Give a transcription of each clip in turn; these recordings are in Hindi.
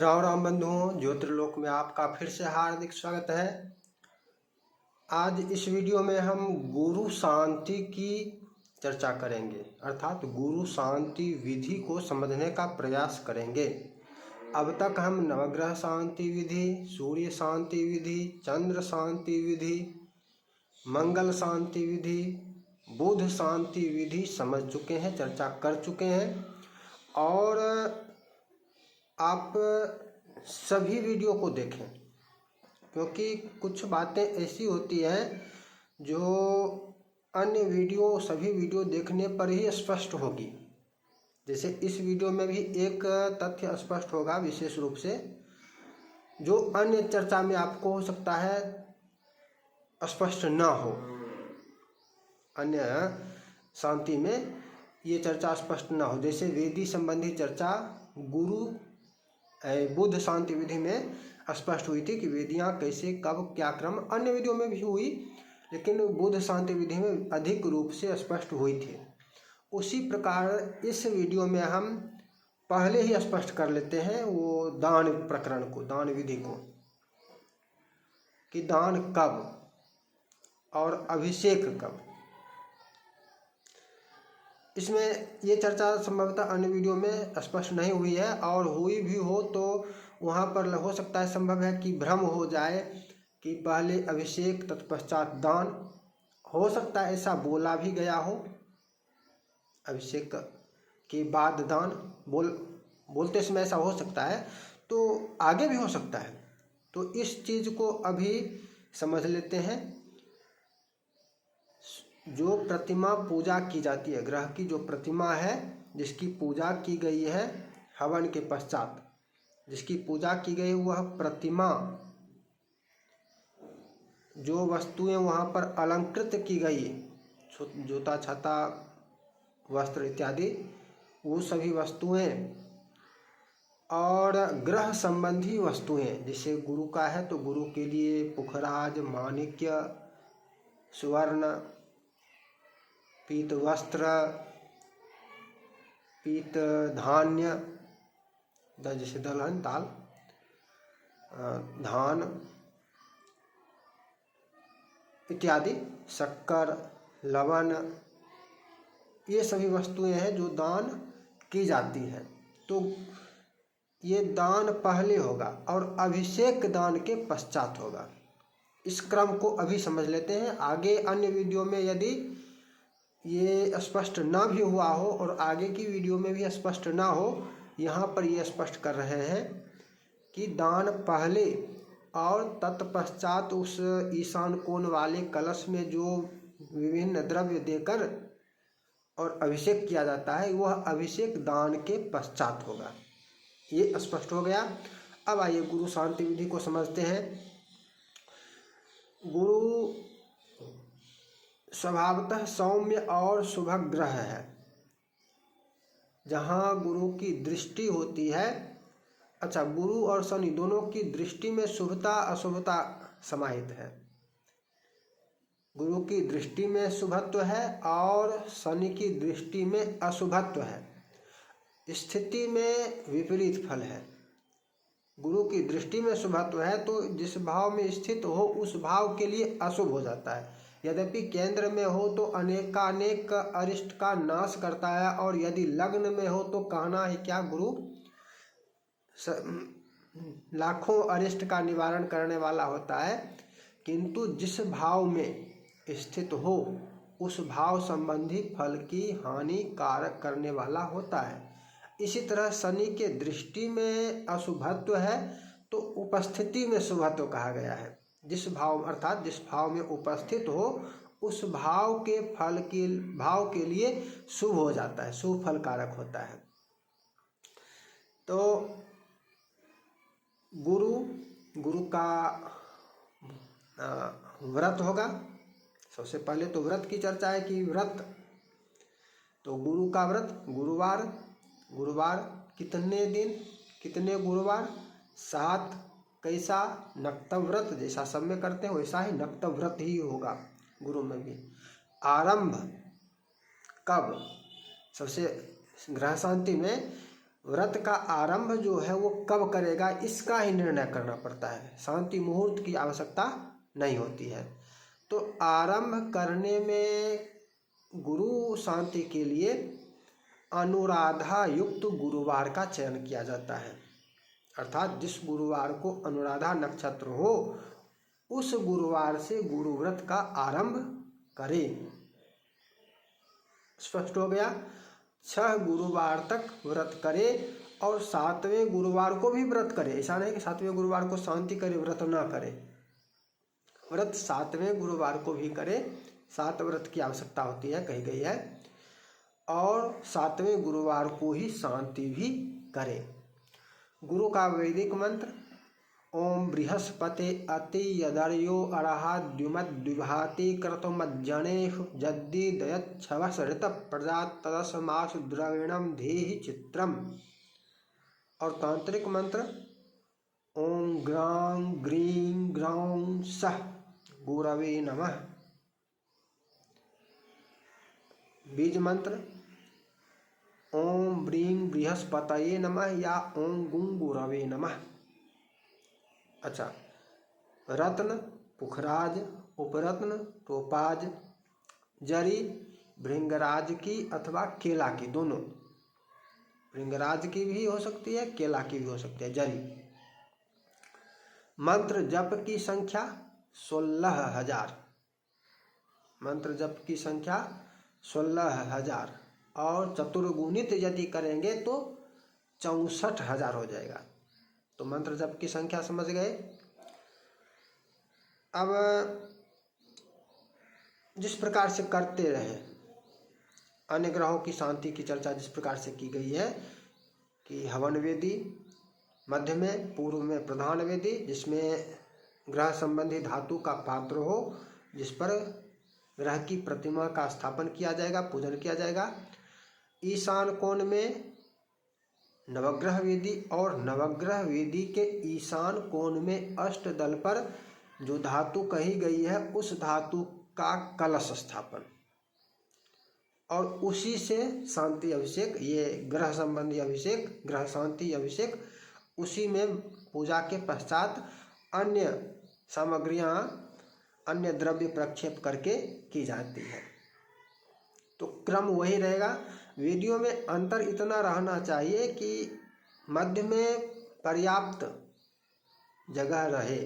राम राम बंधुओं, ज्योतिर्लोक में आपका फिर से हार्दिक स्वागत है। आज इस वीडियो में हम गुरु शांति की चर्चा करेंगे, अर्थात गुरु शांति विधि को समझने का प्रयास करेंगे। अब तक हम नवग्रह शांति विधि, सूर्य शांति विधि, चंद्र शांति विधि, मंगल शांति विधि, बुध शांति विधि समझ चुके हैं, चर्चा कर चुके हैं। और आप सभी वीडियो को देखें, क्योंकि कुछ बातें ऐसी होती हैं जो अन्य वीडियो सभी वीडियो देखने पर ही स्पष्ट होगी। जैसे इस वीडियो में भी एक तथ्य स्पष्ट होगा विशेष रूप से, जो अन्य चर्चा में आपको हो सकता है स्पष्ट न हो। अन्य शांति में ये चर्चा स्पष्ट न हो, जैसे वेदी संबंधी चर्चा गुरु बुध शांति विधि में स्पष्ट हुई थी कि वेदियाँ कैसे, कब, क्या क्रम। अन्य विधियों में भी हुई, लेकिन बुध शांति विधि में अधिक रूप से स्पष्ट हुई थी। उसी प्रकार इस वीडियो में हम पहले ही स्पष्ट कर लेते हैं वो दान प्रकरण को, दान विधि को, कि दान कब और अभिषेक कब। इसमें ये चर्चा संभवतः अन्य वीडियो में स्पष्ट नहीं हुई है, और हुई भी हो तो वहाँ पर हो सकता है, संभव है कि भ्रम हो जाए कि पहले अभिषेक तत्पश्चात दान। हो सकता है ऐसा बोला भी गया हो, अभिषेक के बाद दान बोलते समय ऐसा हो सकता है, तो आगे भी हो सकता है। तो इस चीज़ को अभी समझ लेते हैं। जो प्रतिमा पूजा की जाती है, ग्रह की जो प्रतिमा है जिसकी पूजा की गई है हवन के पश्चात, जिसकी पूजा की गई वह प्रतिमा, जो वस्तुएं वहाँ पर अलंकृत की गई, जूता छाता वस्त्र इत्यादि, वो सभी वस्तुएं, और ग्रह संबंधी वस्तुएं, जैसे गुरु का है तो गुरु के लिए पुखराज, माणिक्य, सुवर्ण, पीत वस्त्र, पीत धान्य, जैसे दलहन, दाल, धान इत्यादि, शक्कर, लवण, ये सभी वस्तुएं हैं जो दान की जाती हैं। तो ये दान पहले होगा और अभिषेक दान के पश्चात होगा। इस क्रम को अभी समझ लेते हैं। आगे अन्य वीडियो में यदि ये स्पष्ट ना भी हुआ हो और आगे की वीडियो में भी स्पष्ट ना हो, यहाँ पर ये स्पष्ट कर रहे हैं कि दान पहले और तत्पश्चात उस ईशान कोण वाले कलश में जो विभिन्न द्रव्य देकर और अभिषेक किया जाता है, वह अभिषेक दान के पश्चात होगा। ये स्पष्ट हो गया। अब आइए गुरु शांति विधि को समझते हैं। गुरु स्वभावतः सौम्य और शुभ ग्रह है। जहाँ गुरु की दृष्टि होती है, अच्छा, गुरु और शनि दोनों की दृष्टि में शुभता अशुभता समाहित है। गुरु की दृष्टि में शुभत्व है और शनि की दृष्टि में अशुभत्व है। स्थिति में विपरीत फल है। गुरु की दृष्टि में शुभत्व है तो जिस भाव में स्थित हो उस भाव के लिए अशुभ हो जाता है। यद्यपि केंद्र में हो तो अनेकानेक अरिष्ट का नाश करता है, और यदि लग्न में हो तो कहना ही क्या, गुरु लाखों अरिष्ट का निवारण करने वाला होता है। किंतु जिस भाव में स्थित हो उस भाव संबंधी फल की हानि कारक करने वाला होता है। इसी तरह शनि के दृष्टि में अशुभत्व है तो उपस्थिति में शुभत्व कहा गया है। जिस भाव, अर्थात जिस भाव में उपस्थित हो उस भाव के फल के भाव के लिए शुभ हो जाता है, शुभ फल कारक होता है। तो गुरु का व्रत होगा। सबसे पहले तो व्रत की चर्चा है कि व्रत, तो गुरु का व्रत गुरुवार कितने दिन, कितने गुरुवार, 7। कैसा, नक्तव्य व्रत, जैसा सब में करते हैं वैसा ही नक्तव्य व्रत ही होगा गुरु में भी। आरंभ कब, सबसे ग्रह शांति में व्रत का आरंभ जो है वो कब करेगा इसका ही निर्णय करना पड़ता है। शांति मुहूर्त की आवश्यकता नहीं होती है। तो आरंभ करने में गुरु शांति के लिए अनुराधा युक्त गुरुवार का चयन किया जाता है, अर्थात जिस गुरुवार को अनुराधा नक्षत्र हो उस गुरुवार से गुरु व्रत का आरंभ करें। स्पष्ट हो गया। 6 गुरुवार तक व्रत करे और 7वें गुरुवार को भी व्रत करे। ऐसा नहीं कि 7वें गुरुवार को शांति करे व्रत ना करे, व्रत 7वें गुरुवार को भी करे। 7 व्रत की आवश्यकता होती है, कही गई है, और 7वें गुरुवार को ही शांति भी करे। गुरु का वैदिक मंत्र ओम बृहस्पति अति यदर्यो अर्हाद्युमद द्विभाति क्रतुमज्जनेषु जद्दि दयच्छवस ऋत प्रजात तदसमासु द्रविणम धेहि चित्रम। और तांत्रिक मंत्र ओम ग्रां ग्रीं ग्रौं सह गुरवे नमः। बीज मंत्र ओम ब्रीं बृहस्पतये नमः या ओम गुं गुरवे नमः। अच्छा, रत्न पुखराज, उपरत्न टोपाज, जरी भृंगराज की अथवा केला की, दोनों, भृंगराज की भी हो सकती है, केला की भी हो सकती है, जरी। मंत्र जप की संख्या 16,000, मंत्र जप की संख्या 16,000, और चतुर्गुणित यदि करेंगे तो 64,000 हो जाएगा। तो मंत्र जप की संख्या समझ गए। अब जिस प्रकार से करते रहे, अन्य ग्रहों की शांति की चर्चा जिस प्रकार से की गई है कि हवन वेदी, मध्य में पूर्व में प्रधान वेदी जिसमें ग्रह संबंधी धातु का पात्र हो, जिस पर ग्रह की प्रतिमा का स्थापन किया जाएगा, पूजन किया जाएगा। ईशान कोण में नवग्रह वेदी, और नवग्रह वेदी के ईशान कोण में अष्टदल पर जो धातु कही गई है उस धातु का कलश स्थापन, और उसी से शांति अभिषेक, ये ग्रह संबंधी अभिषेक, ग्रह शांति अभिषेक, उसी में पूजा के पश्चात अन्य सामग्रियां, अन्य द्रव्य प्रक्षेप करके की जाती है। तो क्रम वही रहेगा। वीडियो में अंतर इतना रहना चाहिए कि मध्य में पर्याप्त जगह रहे।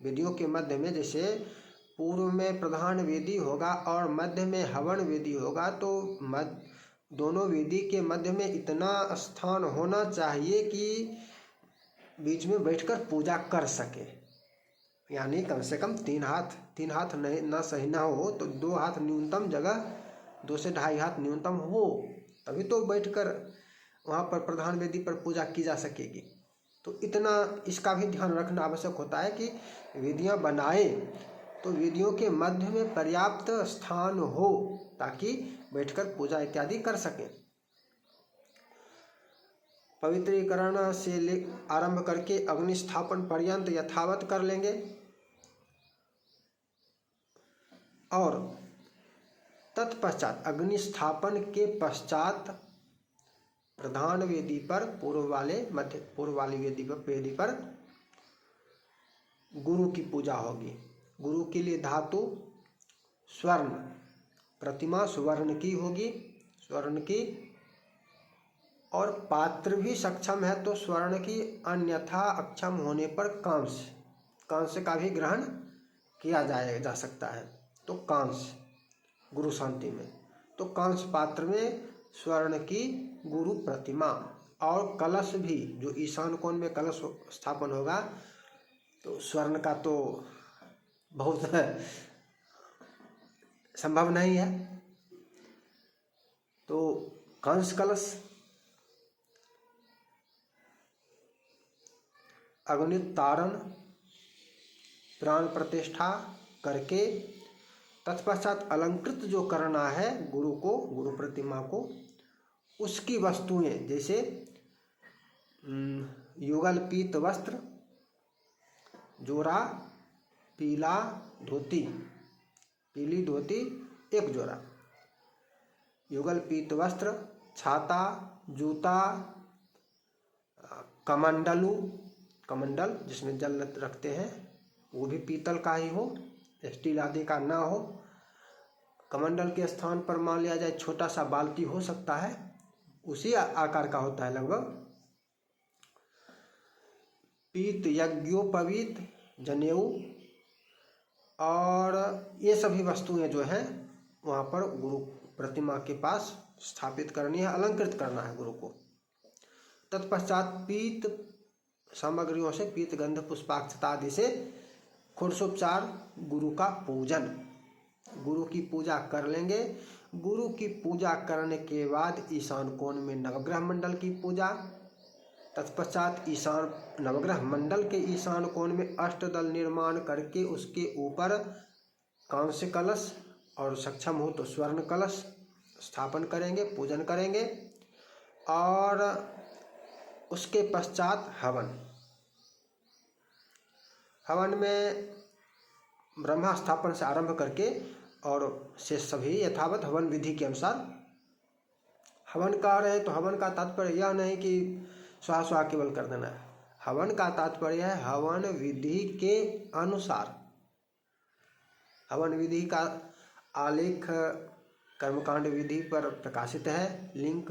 वीडियो के मध्य में, जैसे पूर्व में प्रधान वेदी होगा और मध्य में हवन वेदी होगा, तो दोनों वेदी के मध्य में इतना स्थान होना चाहिए कि बीच में बैठकर पूजा कर सके। यानी कम से कम 3 हाथ नहीं, ना सही ना हो तो 2 हाथ न्यूनतम जगह, 2 से 2.5 हाथ न्यूनतम हो, तभी तो बैठकर वहाँ पर प्रधान वेदी पर पूजा की जा सकेगी। तो इतना इसका भी ध्यान रखना आवश्यक होता है कि वेदियाँ बनाए तो वेदियों के मध्य में पर्याप्त स्थान हो ताकि बैठकर पूजा इत्यादि कर सकें। पवित्रीकरण से आरंभ करके अग्निस्थापन पर्यंत यथावत कर लेंगे, और तत्पश्चात अग्निस्थापन के पश्चात प्रधान वेदी पर, पूर्व वाली वेदी पर गुरु की पूजा होगी। गुरु के लिए धातु स्वर्ण, प्रतिमा स्वर्ण की होगी, स्वर्ण की, और पात्र भी सक्षम है तो स्वर्ण की, अन्यथा अक्षम होने पर कांस्य का भी ग्रहण किया जा सकता है। तो कांस्य गुरु शांति में, तो कांस्य पात्र में स्वर्ण की गुरु प्रतिमा, और कलश भी जो ईशान कोण में कलश स्थापन होगा, तो स्वर्ण का तो बहुत संभव नहीं है, तो कांस्य कलश। अग्नि तारण, प्राण प्रतिष्ठा करके तत्पश्चात अलंकृत जो करना है गुरु को, गुरु प्रतिमा को, उसकी वस्तुएं जैसे युगल पीत वस्त्र, जोड़ा, पीला धोती, पीली धोती 1 जोड़ा, युगल पीत वस्त्र, छाता, जूता, कमंडल जिसमें जल रखते हैं वो भी पीतल का ही हो, स्टील आदि का ना हो। कमंडल के स्थान पर मान लिया जाए छोटा सा बाल्टी हो सकता है, उसी आकार का होता है लगभग। पीत, यज्ञोपवीत, जनेऊ और ये सभी वस्तुएं जो हैं वहाँ पर गुरु प्रतिमा के पास स्थापित करनी है, अलंकृत करना है गुरु को। तत्पश्चात पीत सामग्रियों से, पीत गंध पुष्पाक्षता आदि से षोडशोपचार गुरु का पूजन, गुरु की पूजा कर लेंगे। गुरु की पूजा करने के बाद ईशान कोण में नवग्रह मंडल की पूजा। तत्पश्चात ईशान नवग्रह मंडल के ईशान कोण में अष्टदल निर्माण करके उसके ऊपर कांस्य कलश और सक्षम हो तो स्वर्ण कलश स्थापन करेंगे, पूजन करेंगे। और उसके पश्चात हवन में ब्रह्मा स्थापन से आरंभ करके और से सभी यथावत हवन विधि के अनुसार हवन कर रहे हैं। तो हवन का तात्पर्य यह नहीं कि स्वाहा स्वाहा केवल कर देना है। हवन का तात्पर्य है हवन विधि के अनुसार। हवन विधि का आलेख कर्मकांड विधि पर प्रकाशित है, लिंक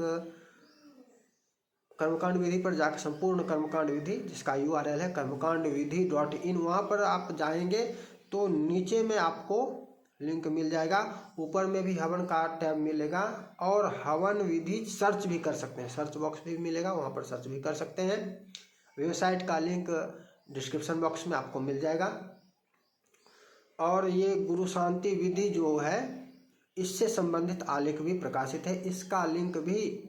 कर्मकांड विधि पर जाकर संपूर्ण कर्मकांड विधि जिसका URL है कर्मकांडविधि.in, वहाँ पर आप जाएंगे तो नीचे में आपको लिंक मिल जाएगा, ऊपर में भी हवन का टैब मिलेगा और हवन विधि सर्च भी कर सकते हैं, सर्च बॉक्स भी मिलेगा, वहाँ पर सर्च भी कर सकते हैं। वेबसाइट का लिंक डिस्क्रिप्शन बॉक्स में आपको मिल जाएगा। और ये गुरु शांति विधि जो है इससे संबंधित आलेख भी प्रकाशित है, इसका लिंक भी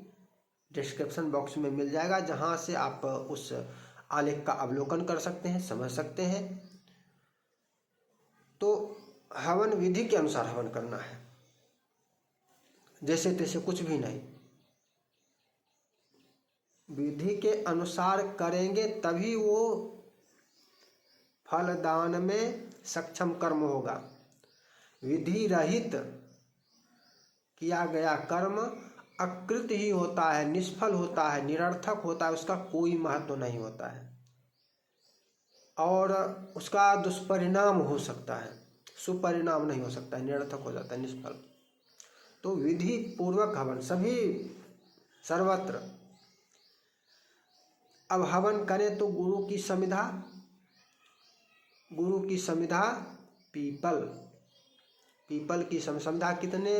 डिस्क्रिप्शन बॉक्स में मिल जाएगा, जहाँ से आप उस आलेख का अवलोकन कर सकते हैं, समझ सकते हैं। तो हवन विधि के अनुसार हवन करना है, जैसे तैसे कुछ भी नहीं, विधि के अनुसार करेंगे तभी वो फलदान में सक्षम कर्म होगा। विधि रहित किया गया कर्म अकृत ही होता है, निष्फल होता है, निरर्थक होता है, उसका कोई महत्व नहीं होता है और उसका दुष्परिणाम हो सकता है, सुपरिणाम नहीं हो सकता है, निरर्थक हो जाता है, निष्फल। तो विधि पूर्वक हवन सभी सर्वत्र। अब हवन करें तो गुरु की समिधा पीपल की समिधा कितने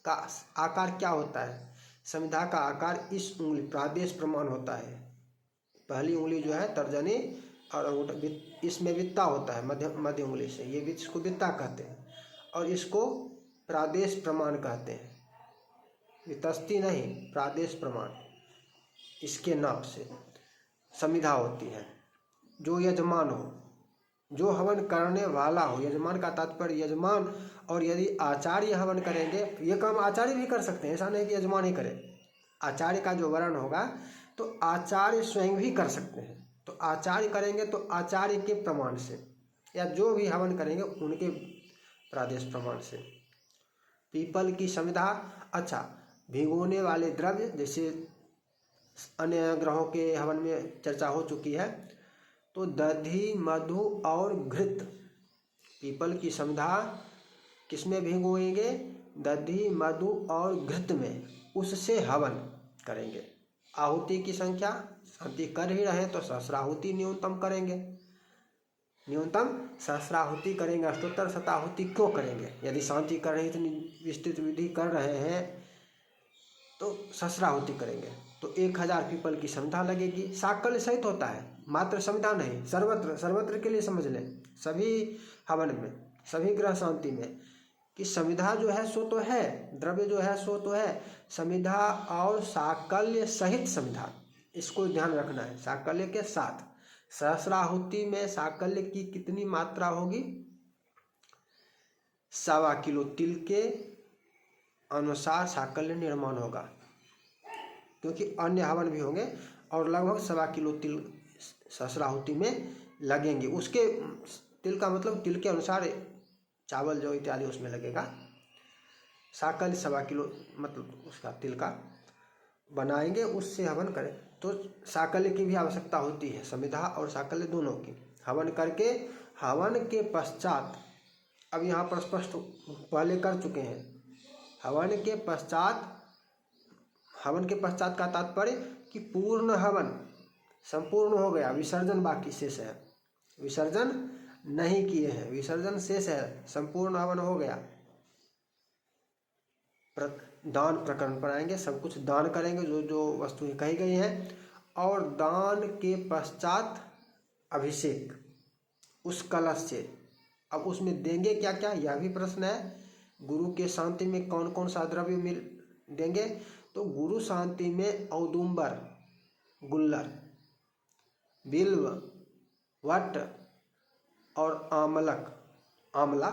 का आकार क्या होता है? समिधा का आकार इस उंगली प्रादेश प्रमाण होता है। पहली उंगली जो है तर्जनी और अंगूठा, इसमें वित्ता होता है, मध्य उंगली से, ये इसको वित्ता कहते हैं और इसको प्रादेश प्रमाण कहते हैं, वितस्ती नहीं, प्रादेश प्रमाण, इसके नाप से समिधा होती है। जो यजमान हो, जो हवन करने वाला हो, यजमान का तात्पर्य यजमान। और यदि आचार्य हवन करेंगे, ये काम आचार्य भी कर सकते हैं, ऐसा नहीं कि यजमान ही करे, आचार्य का जो वर्ण होगा तो आचार्य स्वयं भी कर सकते हैं। तो आचार्य करेंगे तो आचार्य के प्रमाण से, या जो भी हवन करेंगे उनके प्रादेश प्रमाण से। पीपल की समिधा, अच्छा, भिगोने वाले द्रव्य जैसे अन्य ग्रहों के हवन में चर्चा हो चुकी है, तो दधि, मधु और घृत। पीपल की समिधा किसमें भिगोएंगे? दधि, मधु और घृत में, उससे हवन करेंगे। आहुति की संख्या, शांति कर ही रहे तो सहस्राहुति न्यूनतम करेंगे, न्यूनतम सहस्राहुति करेंगे। अष्टोत्तर शताहुति क्यों करेंगे? यदि शांति कर रहे इतनी विस्तृत विधि कर रहे हैं तो सहस्राहुति करेंगे। तो 1000 पीपल की समिधा लगेगी, साकल्य सहित होता है, मात्र समिधा नहीं, सर्वत्र के लिए समझ लें, सभी हवन में, सभी ग्रह शांति में, कि समिधा जो है सो तो है, द्रव्य जो है सो तो है, समिधा और साकल्य सहित समिधा, इसको ध्यान रखना है, साकल्य के साथ। सहस्राहुति में साकल्य की कितनी मात्रा होगी? 1.25 किलो तिल के अनुसार साकल्य निर्माण होगा, क्योंकि अन्य हवन भी होंगे और लगभग 1.25 किलो तिल सहस्राहुति में लगेंगे। उसके तिल का मतलब तिल के अनुसार चावल जो इत्यादि उसमें लगेगा। साकल्य 1.25 किलो मतलब उसका तिल का, बनाएंगे उससे हवन करें। तो साकल्य की भी आवश्यकता होती है, समिधा और साकल्य दोनों की। हवन करके हवन के पश्चात, अब यहाँ पर स्पष्ट पहले कर चुके हैं, हवन के पश्चात का तात्पर्य कि पूर्ण हवन संपूर्ण हो गया, विसर्जन बाकी शेष है, विसर्जन नहीं किए हैं, विसर्जन शेष है, संपूर्ण हवन हो गया। दान प्रकरण पर आएंगे, सब कुछ दान करेंगे जो जो वस्तुएं कही गई हैं। और दान के पश्चात अभिषेक उस कलश से। अब उसमें देंगे क्या क्या, यह भी प्रश्न है। गुरु के शांति में कौन कौन सा द्रव्य मिल देंगे, तो गुरु शांति में औदुंबर, गुल्लर, बिल्व, वट और आंवला।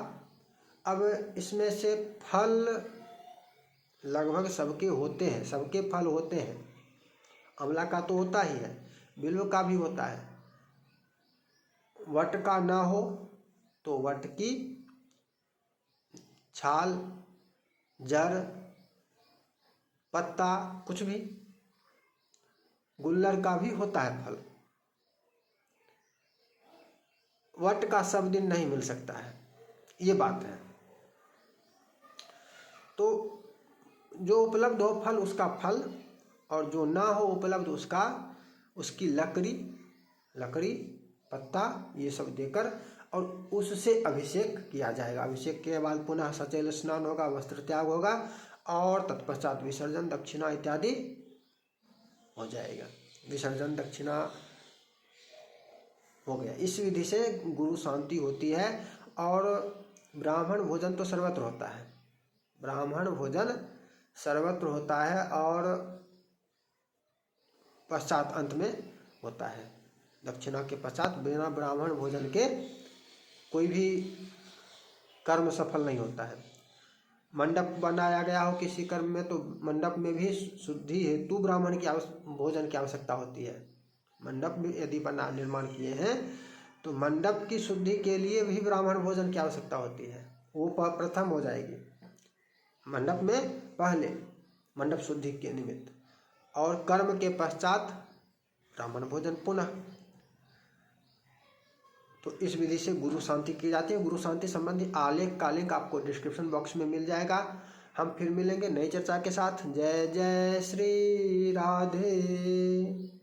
अब इसमें से फल लगभग सबके होते हैं, सबके फल होते हैं। आंवला का तो होता ही है, बिल्व का भी होता है। वट का ना हो तो वट की छाल, जड़, पत्ता, कुछ भी। गुल्लर का भी होता है फल। वट का सब दिन नहीं मिल सकता है, ये बात है। तो जो उपलब्ध हो फल उसका फल, और जो ना हो उपलब्ध उसकी लकड़ी, पत्ता, ये सब देकर और उससे अभिषेक किया जाएगा। अभिषेक के बाद पुनः सचैल स्नान होगा, वस्त्र त्याग होगा और तत्पश्चात विसर्जन, दक्षिणा इत्यादि हो जाएगा। विसर्जन, दक्षिणा हो गया। इस विधि से गुरु शांति होती है। और ब्राह्मण भोजन तो सर्वत्र होता है, ब्राह्मण भोजन सर्वत्र होता है और पश्चात अंत में होता है। दक्षिणा के पश्चात बिना ब्राह्मण भोजन के कोई भी कर्म सफल नहीं होता है। मंडप बनाया गया हो किसी कर्म में तो मंडप में भी शुद्धि हेतु ब्राह्मण की भोजन की आवश्यकता होती है। मंडप में यदि निर्माण किए हैं तो मंडप की शुद्धि के लिए भी ब्राह्मण भोजन की आवश्यकता होती है, वो प्रथम हो जाएगी मंडप में, पहले मंडप शुद्धि के निमित्त, और कर्म के पश्चात ब्राह्मण भोजन पुनः। तो इस विधि से गुरु शांति की जाती है। गुरु शांति संबंधी आलेख का लिंक आपको डिस्क्रिप्शन बॉक्स में मिल जाएगा। हम फिर मिलेंगे नई चर्चा के साथ। जय जय श्री राधे।